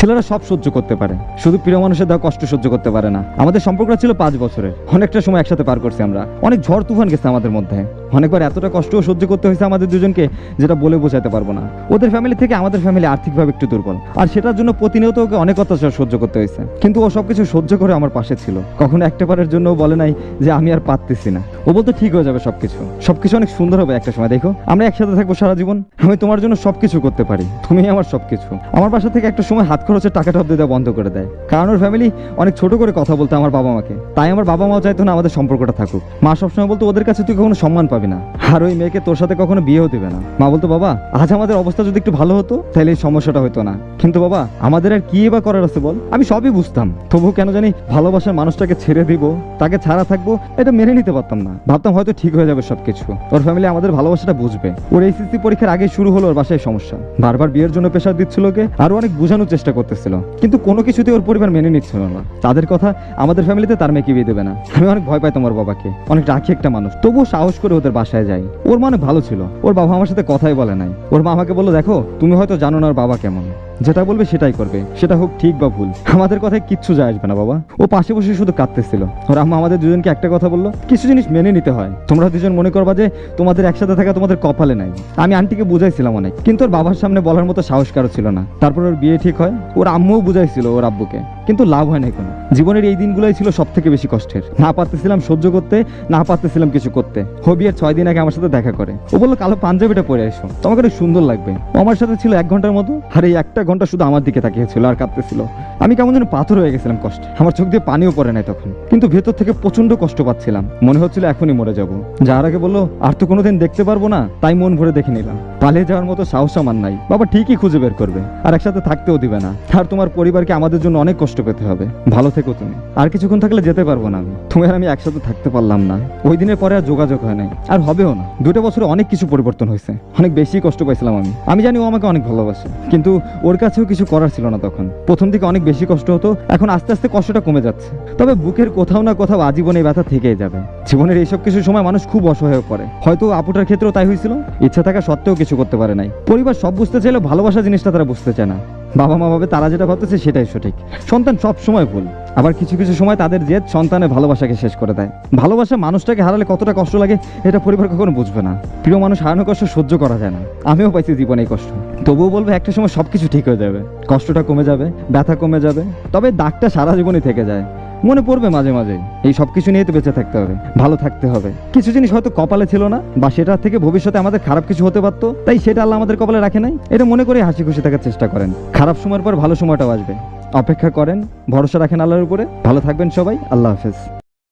ছেলেরা সব সহ্য করতে পারে, শুধু প্রিয় মানুষের দেওয়া কষ্ট সহ্য করতে পারে না। আমাদের সম্পর্কটা ছিল 5 বছরের, অনেকটা সময় একসাথে পার করছি আমরা, অনেক ঝড় তুফান গেছে আমাদের মধ্যে, অনেকবার এতটা কষ্টও সহ্য করতে হয়েছে আমাদের দুজনকে যেটা বলে বোঝাতে পারবো না। ওদের ফ্যামিলি থেকে আমাদের ফ্যামিলি আর্থিকভাবে একটু দুর্বল, আর সেটার জন্য প্রতিনিয়ত ওকে অনেক অত্যাচার সহ্য করতে হয়েছে, কিন্তু ও সবকিছু সহ্য করে আমার পাশে ছিল। কখনো একটা বারের জন্য বলে নাই যে আমি আর পারতেছি না। ও বলতো ঠিক হয়ে যাবে, সবকিছু অনেক সুন্দর হবে একটা সময়, দেখো আমরা একসাথে থাকবো সারা জীবন, আমি তোমার জন্য সবকিছু করতে পারি, তুমি আমার সবকিছু। আমার বাসা থেকে একটা সময় হাত খরচের টাকাটা অব্দি দেওয়া বন্ধ করে দেয়, কারণ ওর ফ্যামিলি অনেক ছোট করে কথা বলতো আমার বাবা মাকে, তাই আমার বাবা মাও চাইতো না আমাদের সম্পর্কটা থাকুক। মা সবসময় বলতো ওদের কাছে তুই কখনো সম্মান পাবি না, আর ওই মেয়েকে তোর সাথে কখনো বিয়েও দেবে না। মা বলতো বাবা আজ আমাদের অবস্থা যদি একটু ভালো হতো তাহলে এই সমস্যাটা হতো না, কিন্তু বাবা আমাদের আর কি বা করার আছে বল। আমি সবই বুঝতাম, তবু কেন জানি ভালোবাসার মানুষটাকে ছেড়ে দিব, তাকে ছাড়া থাকবো এটা মেনে নিতে পারতাম না। ভাবতাম হয়তো ঠিক হয়ে যাবে সবকিছু, ওর ফ্যামিলি আমাদের ভালোবাসাটা বুঝবে। ওর এইচএসসি পরীক্ষার আগে শুরু হলো ওর বাসায় সমস্যা, বারবার বিয়ের জন্য প্রেশার দিচ্ছিল ওকে, আরো অনেক বোঝানোর চেষ্টা করতেছিল, কিন্তু কোনো কিছুতে ওর পরিবার মেনে নিচ্ছিল না। তাদের কথা আমাদের ফ্যামিলিতে তার মেয়েকে বিয়ে দেবে না। আমি অনেক ভয় পাইতাম ওর বাবাকে, অনেক রাখি একটা মানুষ, তবুও সাহস করে ওদের বাসায় যাই। ওর মা অনেক ভালো ছিল, ওর বাবা আমার সাথে কথাই বলে নাই। ওর মা আমাকে বললো দেখো তুমি হয়তো জানো না ওর বাবা কেমন, যেটা বলবে সেটাই করবে, সেটা হোক ঠিক বা ভুল, আমাদের কথায় কিচ্ছু যায় আসবে না বাবা। ও পাশে বসে শুধু কাঁদতেছিল। ওর আম্মা আমাদের দুজনকে একটা কথা বললো, কিছু জিনিস মেনে নিতে হয়, তোমরা দুজন মনে করবা যে তোমাদের একসাথে থাকা তোমাদের কপালে নাই। আমি আন্টিকে বুঝাইছিলাম অনেক, কিন্তু ওর বাবার সামনে বলার মতো সাহস কারো ছিল না। তারপর ওর বিয়ে ঠিক হয়, ওর আম্মুও বুঝাইছিল ওর আব্বুকে, কিন্তু লাভ হয় নাই কোনো। জীবনের এই দিনগুলোই ছিল সব থেকে বেশি কষ্টের, না পারতেছিলাম সহ্য করতে, না পারতেছিলাম কিছু করতে। ও বিয়ের 6 দিন আগে আমার সাথে দেখা করে, ও বললো কালো পাঞ্জাবিটা পরে এসো, তোমাকে অনেক সুন্দর লাগবে। ও আমার সাথে ছিল 1 ঘন্টার মতো, আর এই 1টা ঘন্টা শুধু আমার দিকে তাকিয়েছিল আর কাঁদতেছিল। আমি কেমন যেন পাথর হয়ে গেছিলাম কষ্টে, আমার চোখ দিয়ে পানিও পড়ে নাই তখন, কিন্তু ভেতর থেকে প্রচন্ড কষ্ট পাচ্ছিলাম, মনে হচ্ছিল এখনই মরে যাবো। যার আগে বললো আর তো কোনোদিন দেখতে পারবো না, তাই মন ভরে দেখে নিলাম। পালিয়ে যাওয়ার মতো সাহস আমার নাই, বাবা ঠিকই খুঁজে বের করবে, আর একসাথে থাকতেও দিবে না, আর তোমার পরিবারকে আমাদের জন্য অনেক কষ্ট পেতে হবে। ভালো থেকো তুমি, আর কিছুক্ষণ থাকলে যেতে পারবো না আমি, তুমি আর আমি একসাথে থাকতে পারলাম না। ওই দিনের পরে আর যোগাযোগ হয় নাই, আর হবেও না। 2টা বছরে অনেক কিছু পরিবর্তন হয়েছে, অনেক বেশি কষ্ট পাইছিলাম আমি জানি ও আমাকে অনেক ভালোবাসে, কিন্তু ওর কাছেও কিছু করার ছিল না তখন। প্রথম দিকে অনেক বেশি কষ্ট হতো, এখন আস্তে আস্তে কষ্টটা কমে যাচ্ছে, তবে বুকের কোথাও না কোথাও আজীবন এই ব্যথা থেকেই যাবে। জীবনের এইসব কিছু সময় মানুষ খুব অসহায় হয়ে পড়ে, হয়তো আপুটার ক্ষেত্রেও তাই হয়েছিল, ইচ্ছা থাকা সত্ত্বেও কিছু করতে পারে নাই। পরিবার সব বুঝতে চাইলেও ভালোবাসা জিনিসটা তারা বুঝতে চায় না। বাবা মা ভাবে তারা যেটা ভাবতেছে সেটাই সঠিক, সন্তান সব সময় ভুল। আবার কিছু কিছু সময় তাদের জেদ সন্তানের ভালোবাসাকে শেষ করে দেয়। ভালোবাসা মানুষটাকে হারালে কতটা কষ্ট লাগে এটা পরিবার কখনো বুঝবে না। প্রিয় মানুষ হারানোর কষ্ট সহ্য করা যায় না, আমিও পাইছি জীবনে এই কষ্ট, তবুও বলবো একটা সময় সবকিছু ঠিক হয়ে যাবে, কষ্টটা কমে যাবে, ব্যথা কমে যাবে, তবে দাগটা সারা জীবনই থেকে যায়। মনে পড়বে মাঝে মাঝে, এই সবকিছু নিয়ে তো বেঁচে থাকতে হবে, ভালো থাকতে হবে। কিছু জিনিস হয়তো কপালে ছিল না, বা সেটা থেকে ভবিষ্যতে আমাদের খারাপ কিছু হতে পারতো, তাই সেটা আল্লাহ আমাদের কপালে রাখে নাই। এটা মনে করে হাসি খুশি থাকার চেষ্টা করেন, খারাপ সময়ের পর ভালো সময়টাও আসবে। অপেক্ষা করেন, ভরসা রাখেন আল্লাহর উপরে। ভালো থাকবেন সবাই, আল্লাহ হাফেজ।